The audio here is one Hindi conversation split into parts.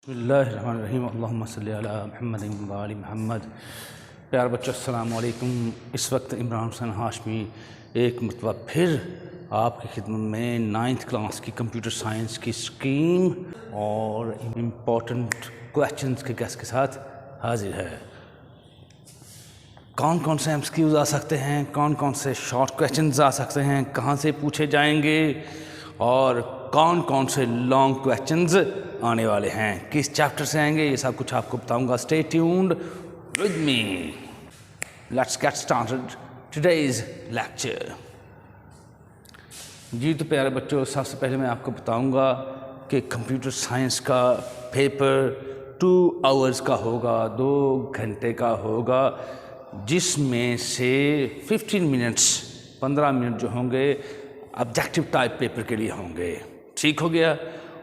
बिस्मिल्लाहिर्रहमानिर्रहीम अल्लाहुम्मा सल्ली अला मुहम्मद व आलि मुहम्मद। प्यारे बच्चों अस्सलाम वालेकुम। इस वक्त इमरान हुसैन हाशमी एक मरतबा फिर आपकी खिदमत में 9th क्लास की कंप्यूटर साइंस की स्कीम और इम्पोर्टेंट क्वेश्चंस के गेस्ट के साथ हाजिर है। कौन कौन से एमसीक्यूज आ सकते हैं, कौन कौन से शॉर्ट क्वेश्चंस आ सकते हैं, कहाँ से पूछे जाएंगे और कौन कौन से लॉन्ग क्वेश्चंस आने वाले हैं, किस चैप्टर से आएंगे, ये सब कुछ आपको बताऊंगा। Stay tuned with me. Let's get started today's lecture. जी तो प्यारे बच्चों, सबसे पहले मैं आपको बताऊंगा कि कंप्यूटर साइंस का पेपर 2 आवर्स का होगा, 2 घंटे का होगा, जिसमें से 15 मिनट जो होंगे ऑब्जेक्टिव टाइप पेपर के लिए होंगे। ठीक हो गया।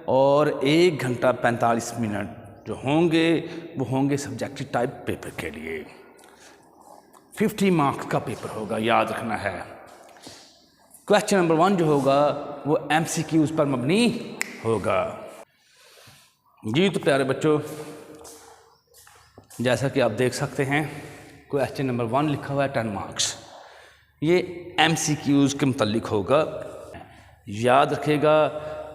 और 1 घंटा 45 मिनट जो होंगे वो होंगे सब्जेक्टिव टाइप पेपर के लिए। 50 मार्क्स का पेपर होगा, याद रखना है। क्वेश्चन नंबर 1 जो होगा वो एमसीक्यूज पर मबनी होगा। जी तो प्यारे बच्चों, जैसा कि आप देख सकते हैं क्वेश्चन नंबर 1 लिखा हुआ है 10 मार्क्स। ये एमसीक्यूज के मुतालिक होगा। याद रखिएगा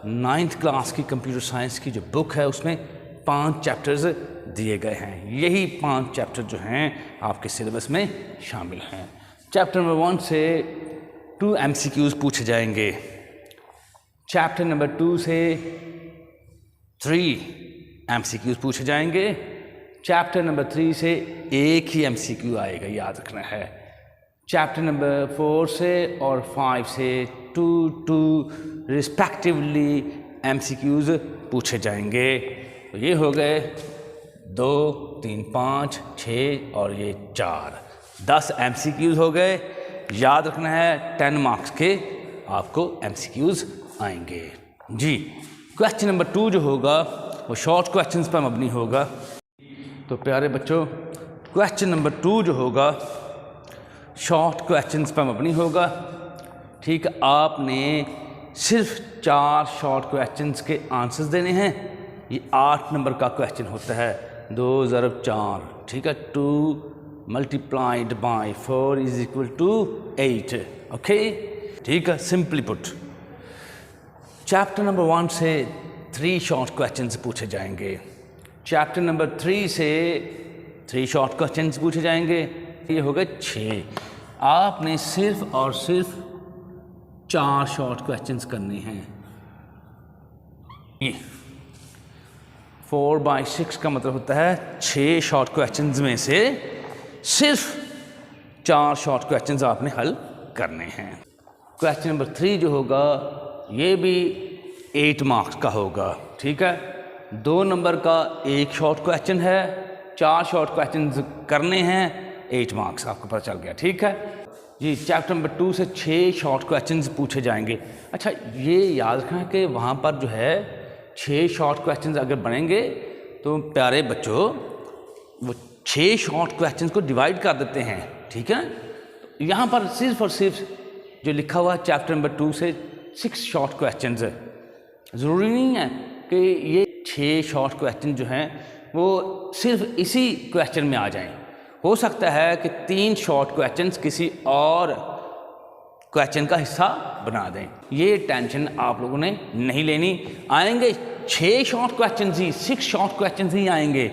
9th क्लास की कंप्यूटर साइंस की जो बुक है उसमें 5 चैप्टर्स दिए गए हैं। यही 5 चैप्टर जो हैं आपके सिलेबस में शामिल हैं। चैप्टर नंबर 1 से 2 एमसीक्यूज पूछे जाएंगे। चैप्टर नंबर 2 से 3 एमसीक्यूज पूछे जाएंगे। चैप्टर नंबर 3 से 1 ही एमसीक्यू आएगा, याद रखना है। चैप्टर नंबर 4 से और 5 से 2 रिस्पेक्टिवली एमसीक्यूज पूछे जाएंगे। तो ये हो गए 2, 3, 5, 6 और ये 4, 10 एमसीक्यूज हो गए। याद रखना है 10 मार्क्स के आपको एमसीक्यूज आएंगे। जी क्वेश्चन नंबर 2 जो होगा वो शॉर्ट क्वेश्चंस पर मबनी होगा। तो प्यारे बच्चों, क्वेश्चन नंबर 2 जो होगा शॉर्ट क्वेश्चंस पर मबनी होगा। ठीक है, आपने सिर्फ 4 शॉर्ट क्वेश्चंस के आंसर्स देने हैं। ये 8 नंबर का क्वेश्चन होता है, 2 ज़रब 4। ठीक है, 2 multiplied by 4 is equal to 8। Okay, ठीक है, सिंपली पुट। चैप्टर नंबर 1 से 3 शॉर्ट क्वेश्चंस पूछे जाएंगे। चैप्टर नंबर 3 से 3 शॉर्ट क्वेश्चंस पूछे जाएंगे। ये हो गए 6। आपने सिर्फ और सिर्फ 4 शॉर्ट क्वेश्चंस करने हैं। 4/6 का मतलब होता है 6 शॉर्ट क्वेश्चंस में से सिर्फ 4 शॉर्ट क्वेश्चंस आपने हल करने हैं। क्वेश्चन नंबर 3 जो होगा ये भी 8 मार्क्स का होगा। ठीक है, 2 नंबर का 1 शॉर्ट क्वेश्चन है, 4 शॉर्ट क्वेश्चंस करने हैं, 8 मार्क्स आपको पता चल गया। ठीक है जी। चैप्टर नंबर 2 से 6 शॉर्ट क्वेश्चंस पूछे जाएंगे। अच्छा, ये याद रखना कि वहाँ पर जो है 6 शॉर्ट क्वेश्चंस अगर बनेंगे तो प्यारे बच्चों वो 6 शॉर्ट क्वेश्चंस को डिवाइड कर देते हैं। ठीक है, यहाँ पर सिर्फ और सिर्फ जो लिखा हुआ है चैप्टर नंबर 2 से 6 शॉर्ट क्वेश्चंस है। ज़रूरी नहीं है कि ये 6 शॉर्ट क्वेश्चन जो हैं वो सिर्फ इसी क्वेश्चन में आ जाएं। हो सकता है कि 3 शॉर्ट क्वेश्चंस किसी और क्वेश्चन का हिस्सा बना दें। ये टेंशन आप लोगों ने नहीं लेनी। आएंगे 6 शॉर्ट क्वेश्चंस ही, 6 शॉर्ट क्वेश्चंस ही आएंगे।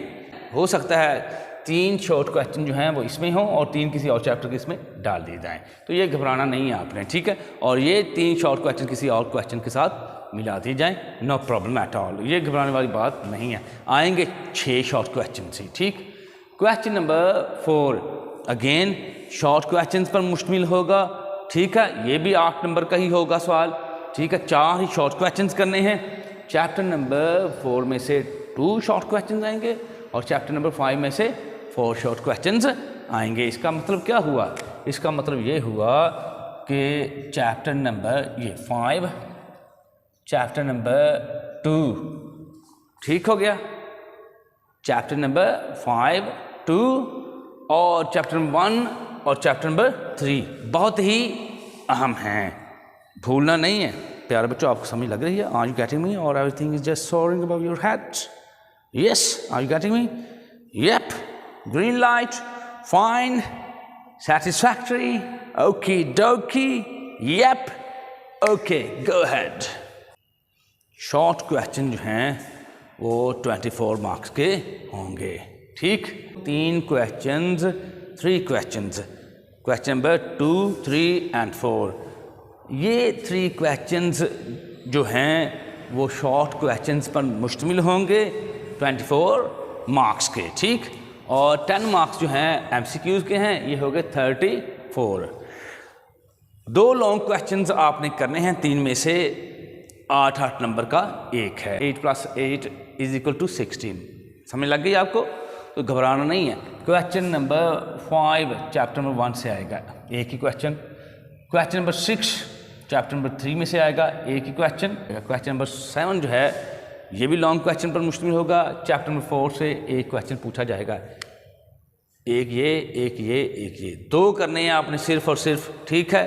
हो सकता है 3 शॉर्ट क्वेश्चन जो हैं वो इसमें हों और 3 किसी और चैप्टर के इसमें डाल दिए जाएँ। तो ये घबराना नहीं है आपने। ठीक है, और ये 3 शॉर्ट क्वेश्चन किसी और क्वेश्चन के साथ मिला दी जाएँ, नो प्रॉब्लम एट ऑल। ये घबराने वाली बात नहीं है। आएंगे 6 शॉर्ट क्वेश्चन ही। ठीक, question number 4 again short questions पर मुश्तमिल होगा। ठीक है, ये भी 8 नंबर का ही होगा सवाल। ठीक है, 4 ही शॉर्ट क्वेश्चंस करने हैं। चैप्टर नंबर 4 में से 2 शॉर्ट क्वेश्चंस आएंगे और चैप्टर नंबर 5 में से 4 शॉर्ट क्वेश्चंस आएंगे। इसका मतलब क्या हुआ? इसका मतलब ये हुआ कि चैप्टर नंबर 5, चैप्टर नंबर 2 ठीक हो गया, चैप्टर नंबर 5, 2 और चैप्टर नंबर 1 और चैप्टर नंबर 3 बहुत ही अहम हैं, भूलना नहीं है। प्यारे बच्चों, आपको समझ लग रही है? आर यू गेटिंग मी और everything is just soaring above your head? Yes, are you getting me? Yep. Green light. Fine. Satisfactory. Okie dokie. Yep. Okay, go ahead. Short question जो हैं वो 24 मार्क्स के होंगे, ठीक। 3 questions, 3 questions, question number 2, 3 and 4। ये 3 क्वेश्चंस जो हैं वो शॉर्ट क्वेश्चंस पर मुश्तमिल होंगे 24 मार्क्स के, ठीक। और 10 मार्क्स जो हैं एमसीक्यूज़ के हैं, ये हो गए 34। 2 लॉन्ग क्वेश्चंस आपने करने हैं, 3 में से 8 नंबर का एक है। 8 + 8 = 16। समझ लग गई आपको? तो घबराना नहीं है। क्वेश्चन नंबर 5 चैप्टर नंबर 1 से आएगा एक ही question. Question number 6 chapter number 3 में से आएगा एक ही क्वेश्चन। क्वेश्चन नंबर 7 जो है ये भी लॉन्ग क्वेश्चन पर मुश्तमिल होगा। चैप्टर नंबर 4 से एक क्वेश्चन पूछा जाएगा, एक ये, एक ये, एक ये। 2 करने हैं आपने सिर्फ और सिर्फ, ठीक है।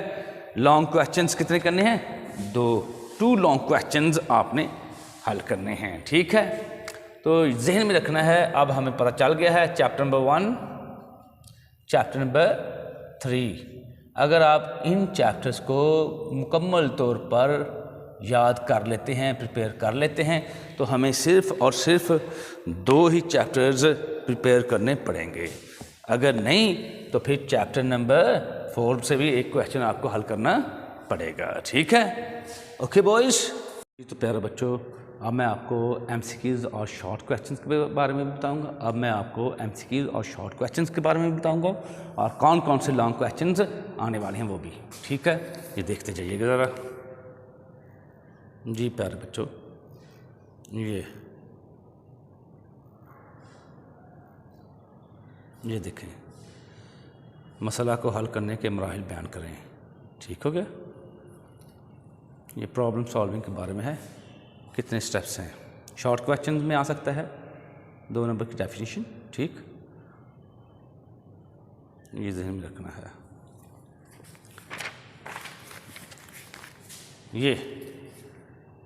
लॉन्ग क्वेश्चंस कितने करने हैं? 2 लॉन्ग क्वेश्चंस आपने हल करने हैं, ठीक है। तो जहन में रखना है। अब हमें पता चल गया है चैप्टर नंबर 1, चैप्टर नंबर 3। अगर आप इन चैप्टर्स को मुकम्मल तौर पर याद कर लेते हैं, प्रिपेयर कर लेते हैं, तो हमें सिर्फ और सिर्फ 2 ही चैप्टर्स प्रिपेयर करने पड़ेंगे। अगर नहीं तो फिर चैप्टर नंबर 4 से भी एक क्वेश्चन आपको हल करना पड़ेगा, ठीक है। Okay boys. तो प्यारे बच्चों, अब मैं आपको एमसीक्यूज़ और शॉर्ट क्वेश्चंस के बारे में बताऊंगा। अब मैं आपको एमसीक्यूज़ और शॉर्ट क्वेश्चंस के बारे में बताऊंगा और कौन कौन से लॉन्ग क्वेश्चंस आने वाले हैं वो भी, ठीक है। ये देखते जाइएगा ज़रा। जी प्यारे बच्चों, ये देखें, मसला को हल करने के मराहिल बयान करें, ठीक हो गया। ये प्रॉब्लम सॉल्विंग के बारे में है, कितने स्टेप्स हैं। शॉर्ट क्वेश्चन में आ सकता है 2 नंबर की डेफिनेशन, ठीक। ये ज़हन में रखना है। ये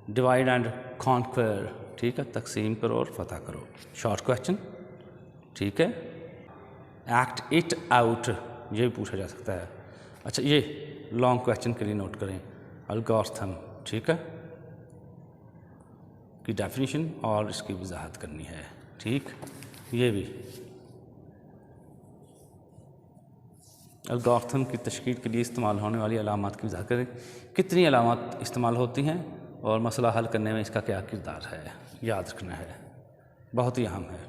डिवाइड एंड कॉन्क्वर, ठीक है, तकसीम करो और फतह करो, शॉर्ट क्वेश्चन, ठीक है। एक्ट इट आउट, ये भी पूछा जा सकता है। अच्छा, ये लॉन्ग क्वेश्चन के लिए नोट करें, एल्गोरिथम, ठीक है, की डेफिनेशन और इसकी वजाहत करनी है, ठीक। ये भी एल्गोरिथम की तश्कील के लिए इस्तेमाल होने वाली अलामात की वजाहत करें, कितनी अलामात इस्तेमाल होती हैं और मसला हल करने में इसका क्या किरदार है, याद रखना है, बहुत ही अहम है।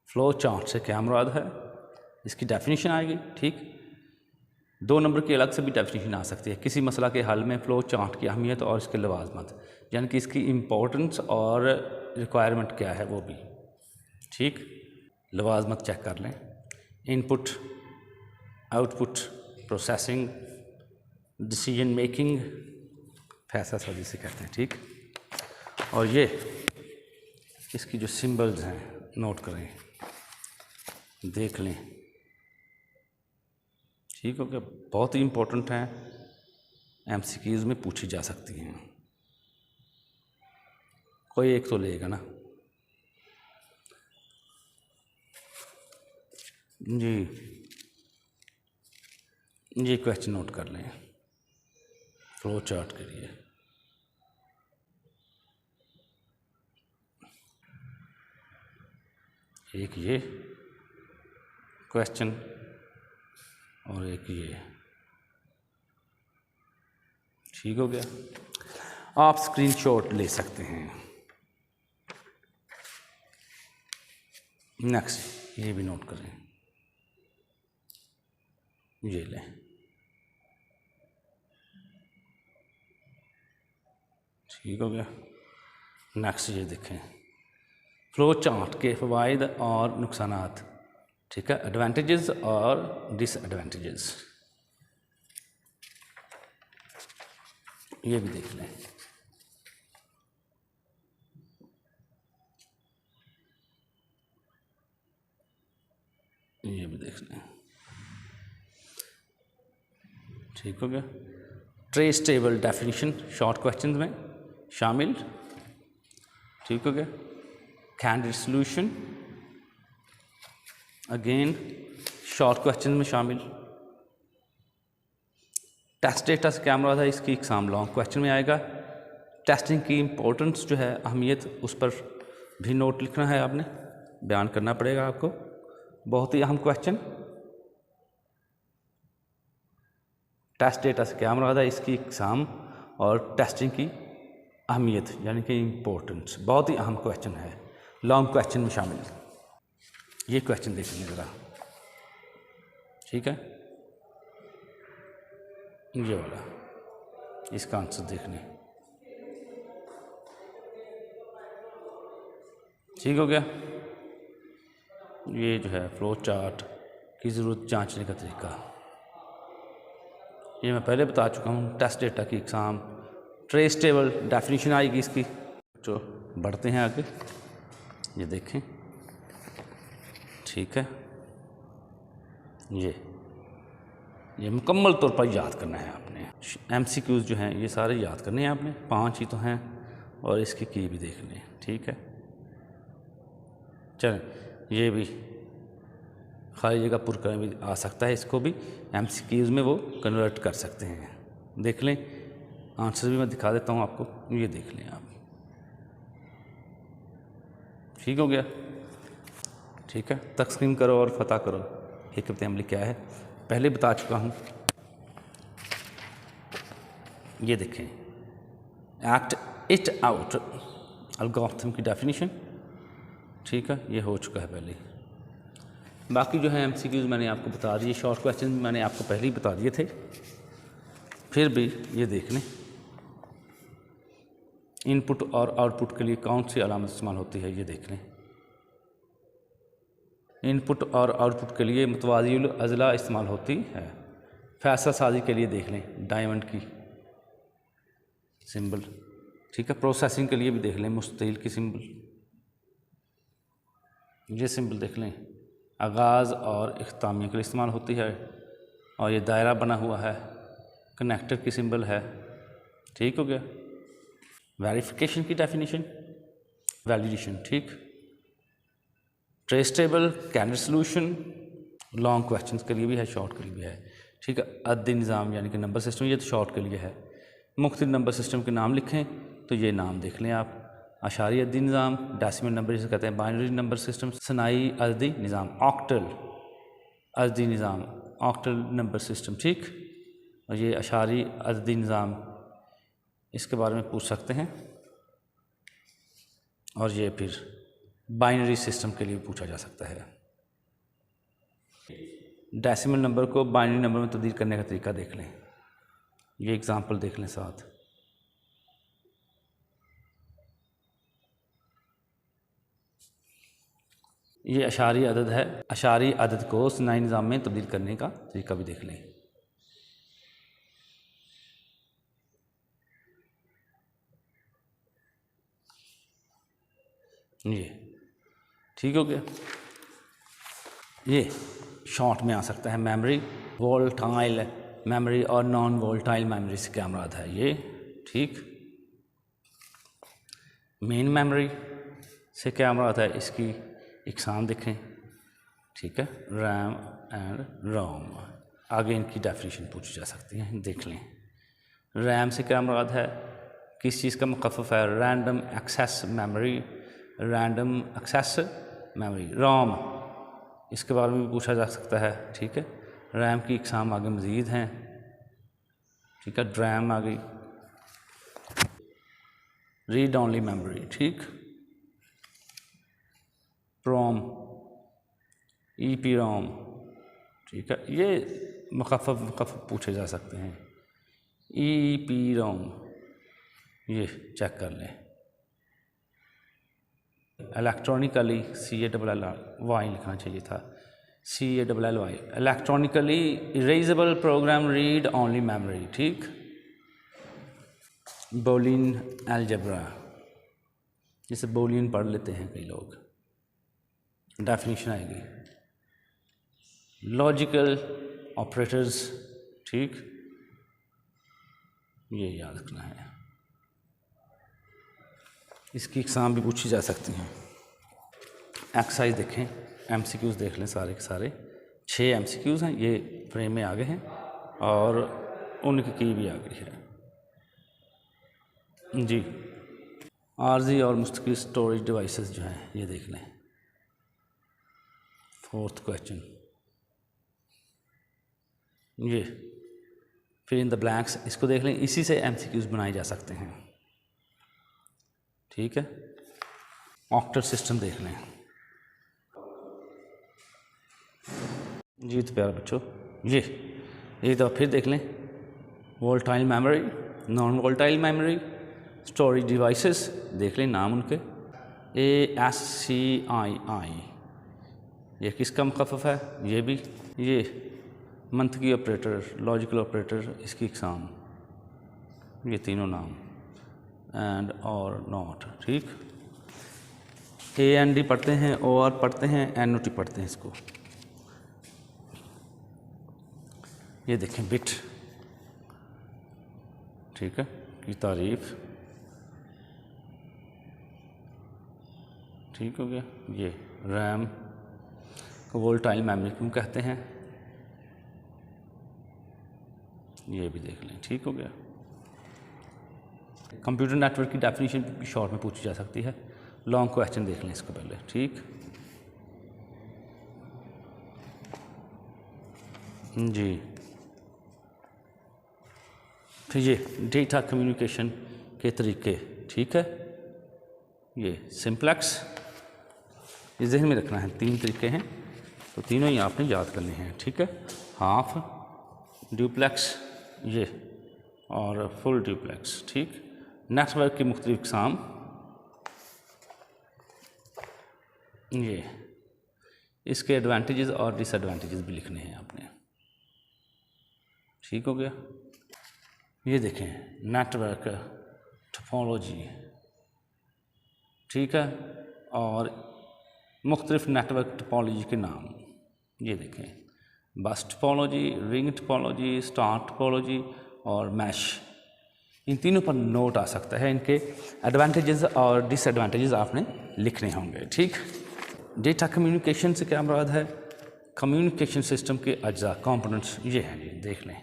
फ्लो चार्ट से क्या मुराद है, इसकी डेफिनेशन आएगी, ठीक। 2 नंबर की अलग से भी डेफिनेशन आ सकती है। किसी मसला के हल में फ़्लो चार्ट की अहमियत और इसके लवाजमत, यानी कि इसकी इम्पोर्टेंस और रिक्वायरमेंट क्या है वो भी, ठीक। लवाजमत चेक कर लें। Input, output, processing, decision making, फैसला साजी से कहते हैं, ठीक। और ये इसकी जो सिंबल्स हैं नोट करें, देख लें, ठीक हो गया। बहुत ही इम्पोर्टेंट हैं, एमसीक्यूज़ में पूछी जा सकती हैं। कोई एक तो लेगा ना जी। ये क्वेश्चन नोट कर लें फ्लो चार्ट के लिए। एक ये क्वेश्चन और एक ये, ठीक हो गया। आप स्क्रीनशॉट ले सकते हैं। नेक्स्ट ये भी नोट करें, ये लें, ठीक हो गया। नेक्स्ट ये देखें, फ्लो चार्ट के फ़वाइद और नुकसानात, ठीक है, एडवांटेजेस और डिसएडवांटेजेस, ये भी देख लें। ये भी देख लें, ठीक हो गया। Trace table definition short question में शामिल, ठीक हो गया। Candidate solution again short question में शामिल। टेस्ट डेटा से क्या मुराद है, इसकी एग्जाम लॉन्ग क्वेश्चन में आएगा। टेस्टिंग की इम्पोर्टेंस जो है, अहमियत, उस पर भी नोट लिखना है, आपने बयान करना पड़ेगा आपको। बहुत ही अहम क्वेश्चन। टेस्ट डेटा से क्या मुराद है, इसकी एग्जाम और टेस्टिंग की अहमियत यानी कि इम्पोर्टेंस, बहुत ही अहम क्वेश्चन है, लॉन्ग क्वेश्चन में शामिल। ये क्वेश्चन देख लीजिए ज़रा, ठीक है। ये वाला, इसका आंसर देखने, ठीक हो गया। ये जो है फ्लो चार्ट की ज़रूरत जांचने का तरीका, ये मैं पहले बता चुका हूँ। टेस्ट डेटा की एग्ज़ाम, ट्रेस टेबल डेफिनेशन आएगी इसकी। जो बढ़ते हैं आगे, ये देखें, ठीक है। ये मुकम्मल तौर पर याद करना है आपने। MCQs जो हैं ये सारे याद करने हैं आपने, 5 ही तो हैं, और इसकी की भी देख लें, ठीक है। चलें, ये भी खाली जगह पुर करने भी आ सकता है, इसको भी MCQs में वो कन्वर्ट कर सकते हैं। देख लें, आंसर भी मैं दिखा देता हूँ आपको, ये देख लें आप, ठीक हो गया, ठीक है। तस्लीम करो और फतह करो, हिकमत अमली क्या है पहले बता चुका हूँ। ये देखें, एक्ट इट आउट एल्गोरिथम की डेफिनेशन, ठीक है, ये हो चुका है पहले। बाकी जो है MCQs मैंने आपको बता दिए, शॉर्ट क्वेश्चन मैंने आपको पहले ही बता दिए थे, फिर भी ये देख लें। इनपुट और आउटपुट के लिए कौन सी अलामत इस्तेमाल होती है, ये देख लें। इनपुट और आउटपुट के लिए मुतवाज़िउल अज़ला इस्तेमाल होती है। फैसला साजी के लिए देख लें डायमंड की सिंबल, ठीक है। प्रोसेसिंग के लिए भी देख लें मुस्तईल की सिंबल, ये सिंबल देख लें। आगाज़ और इख्तामिया के लिए इस्तेमाल होती है, और ये दायरा बना हुआ है, कनेक्टर की सिंबल है, ठीक हो गया। वेरिफिकेशन की डेफिनेशन, वैलिडेशन, ठीक। Trace table, candidate solution, long questions के लिए भी है, शॉर्ट के लिए भी है, ठीक है। अद्दी निज़ाम यानी कि नंबर सिस्टम, ये तो शॉर्ट के लिए है। मुख्तलिफ नंबर सिस्टम के नाम लिखें, तो ये नाम देख लें आप। अशारी अद्दी निज़ाम, डेसिमल नंबर जिसे कहते हैं, बाइनरी नंबर सिस्टम, सनाई अद्दी निज़ाम, ऑक्टल अद्दी निज़ाम, ऑक्टल नंबर सिस्टम, ठीक। और ये अशारी अद्दी निज़ाम, इसके बारे में पूछ सकते हैं। और ये फिर बाइनरी सिस्टम के लिए पूछा जा सकता है। डेसिमल नंबर को बाइनरी नंबर में तब्दील करने का तरीका देख लें, ये एग्जांपल देख लें साथ। ये अशारी अदद है, अशारी अदद को सनाई निज़ाम में तब्दील करने का तरीका भी देख लें। ये ठीक हो गया। ये शॉर्ट में आ सकता है मेमोरी, वोल्टाइल मेमोरी और नॉन वोल्टाइल मेमोरी से क्या मुराद है, ये ठीक। मेन मेमोरी से क्या मुराद है, इसकी इकसाम देखें, ठीक है। रैम एंड रोम, आगे इनकी डेफिनेशन पूछी जा सकती है, देख लें। रैम से क्या मुराद है, किस चीज़ का मुखफ़फ़ है, random access memory, random access memory. ROM, इसके बारे में भी पूछा जा सकता है, ठीक है। रैम की इकसाम आगे मज़ीद हैं, ठीक है। ड्रैम आ गई, रीड ओनली मेमोरी, ठीक। रोम, EPROM, ठीक है। ये मुखफ़फ़ पूछे जा सकते हैं, EPROM, ये चेक कर लें। इलेक्ट्रॉनिकली CALLY लिखना चाहिए था, CALLY, electronically erasable program read only memory, ठीक। बोलियन अलजेब्रा, जिसे बोलियन पढ़ लेते हैं कई लोग, डेफिनेशन आएगी। लॉजिकल ऑपरेटर्स, ठीक। ये याद रखना है। इसकी एग्ज़ाम भी पूछी जा सकती हैं। एक्सरसाइज देखें, एमसीक्यूज़ देख लें सारे के सारे। 6 एमसीक्यूज़ हैं, ये फ्रेम में आगे हैं और उनकी की भी आगे है जी। आरजी और मुस्तकिल स्टोरेज डिवाइसेस जो हैं ये देख लें। 4th क्वेश्चन ये फिर इन द ब्लैंक्स, इसको देख लें। इसी से एमसीक्यूज़ बनाए जा सकते हैं, ठीक है। ऑक्टल सिस्टम देख लें जी। तो प्यारे बच्चों ये तो फिर देख लें। Volatile memory, non volatile memory, storage devices देख लें नाम उनके। ASCII ये किसका मुखफ़फ़ है? ये भी ये मंतकी ऑपरेटर, लॉजिकल ऑपरेटर, इसकी एग्ज़ाम, ये तीनों नाम एंड और नॉट, ठीक। AND पढ़ते हैं, OR पढ़ते हैं, NOT पढ़ते हैं इसको। ये देखें बिट, ठीक है, की तारीफ, ठीक हो गया। ये रैम को वोल्टाइल मेमोरी क्यों कहते हैं, ये भी देख लें, ठीक हो गया। कंप्यूटर नेटवर्क की डेफिनेशन शॉर्ट में पूछी जा सकती है। लॉन्ग क्वेश्चन देख लें इसको पहले, ठीक जी। फिर ये डेटा कम्युनिकेशन के तरीके, ठीक है। ये सिंप्लेक्स, ये जहन में रखना है, 3 तरीके हैं तो तीनों ही आपने याद करने हैं, ठीक है। हाफ, ड्यूप्लेक्स ये और फुल ड्यूप्लेक्स, ठीक। नेटवर्क की मुख्तलिफ अक़साम, ये इसके एडवांटेजेस और डिसएडवांटेजेस भी लिखने हैं आपने, ठीक हो गया। ये देखें नेटवर्क टोपोलॉजी, ठीक है, और मुख्तलिफ नेटवर्क टोपोलॉजी के नाम ये देखें। बस topology, ring topology, star topology और मैश, इन तीनों पर नोट आ सकता है। इनके एडवांटेजेस और डिसएडवांटेजेस आपने लिखने होंगे, ठीक। डेटा कम्युनिकेशन से क्या मुराद है? कम्युनिकेशन सिस्टम के अज्जा, कंपोनेंट्स ये हैं, ये देख लें,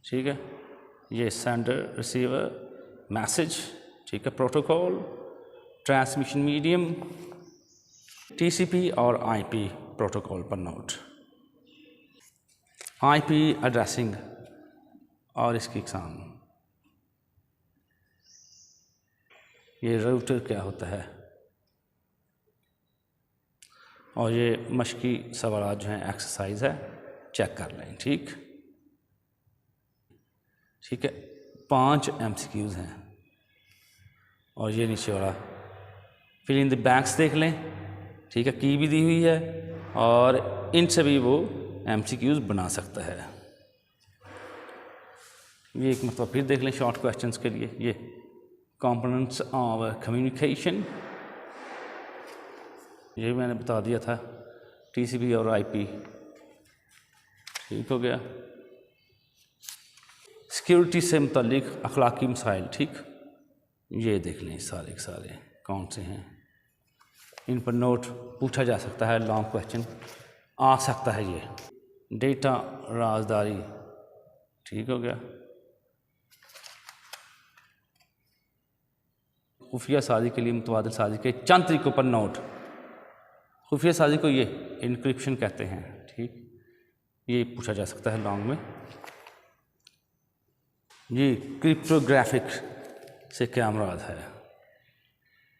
ठीक है। ये सेंडर, रिसीवर, मैसेज, ठीक है, प्रोटोकॉल, ट्रांसमिशन मीडियम, TCP और IP प्रोटोकॉल पर नोट। IP एड्रेसिंग और इसकी एग्ज़ाम, ये राउटर क्या होता है, और ये मशकी सवाल जो हैं, एक्सरसाइज है, चेक कर लें, ठीक है। 5 MCQs हैं और ये नीचे वाला फिल इन द ब्लैंक्स देख लें, ठीक है। की भी दी हुई है और इनसे भी वो MCQs बना सकता है। ये एक मतलब फिर देख लें शॉर्ट क्वेश्चंस के लिए। ये कंपोनेंट्स ऑफ कम्युनिकेशन, ये मैंने बता दिया था, TCP और IP, ठीक हो गया। सिक्योरिटी से मुतल्लिक अखलाकी मसाइल, ठीक, ये देख लें सारे के सारे कौन से हैं, इन पर नोट पूछा जा सकता है, लॉन्ग क्वेश्चन आ सकता है। ये डेटा राजदारी, ठीक हो गया। खुफिया साजी के लिए मुतबादिल साजी के चंद तरीकों पर नोट। खुफिया साजी को ये इनक्रिप्शन कहते हैं, ठीक, ये पूछा जा सकता है लॉन्ग में। ये क्रिप्टोग्राफिक से क्या मुराद है?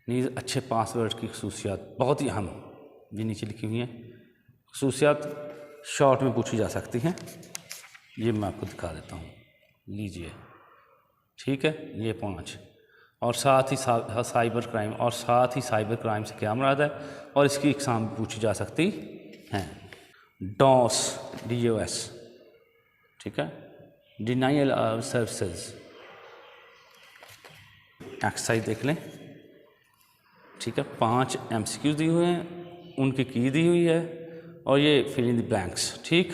नीज़ अच्छे पासवर्ड की खसूसियात बहुत ही अहम, ये नीचे लिखी हुई हैं खसूसियात, शॉर्ट में पूछी जा सकती हैं। ये मैं आपको दिखा देता हूँ, लीजिए, ठीक है। ये 5 और साथ ही साइबर क्राइम, और साथ ही साइबर क्राइम से क्या मुराद है और इसकी एग्ज़ाम पूछी जा सकती हैं। DOS, ठीक है, डिनाइल ऑफ सर्विसेज। एक्सरसाइज देख लें, ठीक है। 5 MCQ दी हुए हैं, उनकी की दी हुई है और ये फिल इन द ब्लैंक्स, ठीक,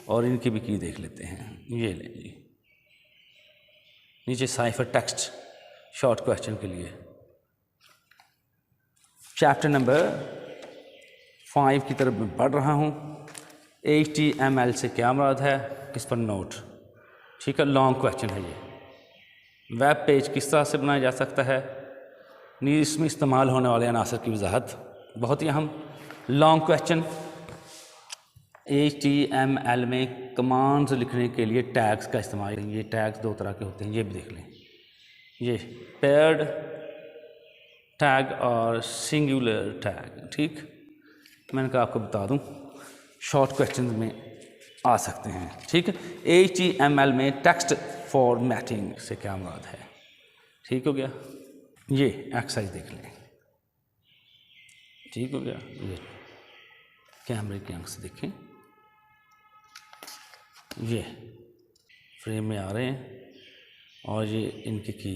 और इनकी भी की देख लेते हैं। ये लें जी, नीचे साइफर टेक्स्ट शॉर्ट क्वेश्चन के लिए। चैप्टर नंबर 5 की तरफ मैं पढ़ रहा हूँ। HTML से क्या मुराद है, इस पर नोट। ठीक है, लॉन्ग क्वेश्चन है ये। वेब पेज किस तरह से बनाया जा सकता है, इसमें इस्तेमाल होने वाले अनासर की वजाहत, बहुत ही अहम। लॉन्ग क्वेश्चन HTML में कमांड्स लिखने के लिए टैग्स का इस्तेमाल। ये टैग्स दो तरह के होते हैं, ये भी देख लें। ये पेयर्ड टैग और सिंगुलर टैग। ठीक, मैंने कहा आपको बता दूं, शॉर्ट क्वेश्चन में आ सकते हैं। ठीक है, HTML में टेक्स्ट फॉर्मेटिंग से क्या मुराद है। ठीक हो गया, ये एक्सरसाइज देख लें। ठीक हो गया, ये कैमरे की आंख से देखें, ये फ्रेम में आ रहे हैं और ये इनकी की।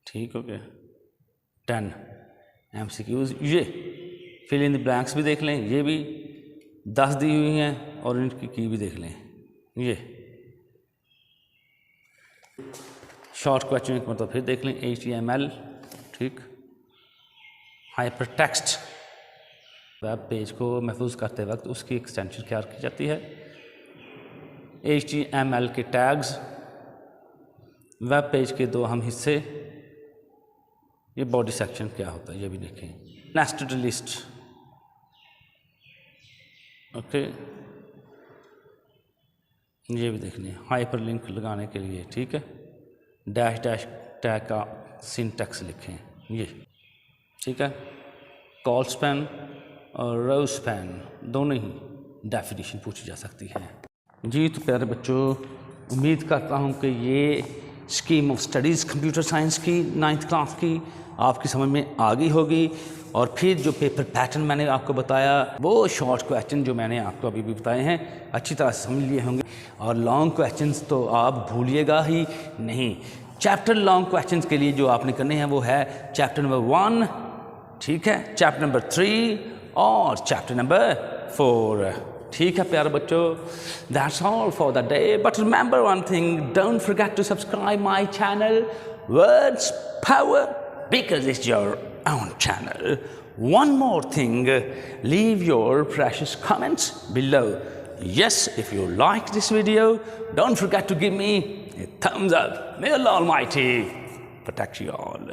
ठीक हो गया, 10 MCQs। ये फिल इन द ब्लैंक्स भी देख लें, ये भी 10 दी हुई हैं और इनकी की भी देख लें। ये शॉर्ट क्वेश्चन एक मतलब फिर देख लें। HTML, ठीक, हाइपरटेक्स्ट, वेब पेज को महफूज करते वक्त उसकी एक्सटेंशन क्या की जाती है। HTML के टैग्स, वेब पेज के दो अहम हिस्से, ये बॉडी सेक्शन क्या होता है ये भी देखें। नेस्टेड लिस्ट, ओके, ये भी देख लें। हाइपर लिंक लगाने के लिए, ठीक है, डैश डैश टैग का सिंटैक्स लिखें, ये ठीक है। कॉल स्पैन और रो स्पैन दोनों ही डेफिनेशन पूछी जा सकती है। जी तो प्यारे बच्चों, उम्मीद करता हूँ कि ये scheme of studies computer science की 9th क्लास की आपकी समझ में आ गई होगी। और फिर जो पेपर पैटर्न मैंने आपको बताया, वो शॉर्ट क्वेश्चन जो मैंने आपको अभी भी बताए हैं, अच्छी तरह से समझ लिए होंगे। और लॉन्ग क्वेश्चंस तो आप भूलिएगा ही नहीं। चैप्टर लॉन्ग क्वेश्चंस के लिए जो आपने करने हैं वो है चैप्टर नंबर 1, ठीक है, चैप्टर नंबर 3 और चैप्टर नंबर 4। ठीक है प्यारे बच्चों, that's all for the day. But remember one thing, don't forget to subscribe my channel words power, because it's your own channel. One more thing, leave your precious comments below. Yes, if you like this video, don't forget to give me a thumbs up. May Allah Almighty protect you all.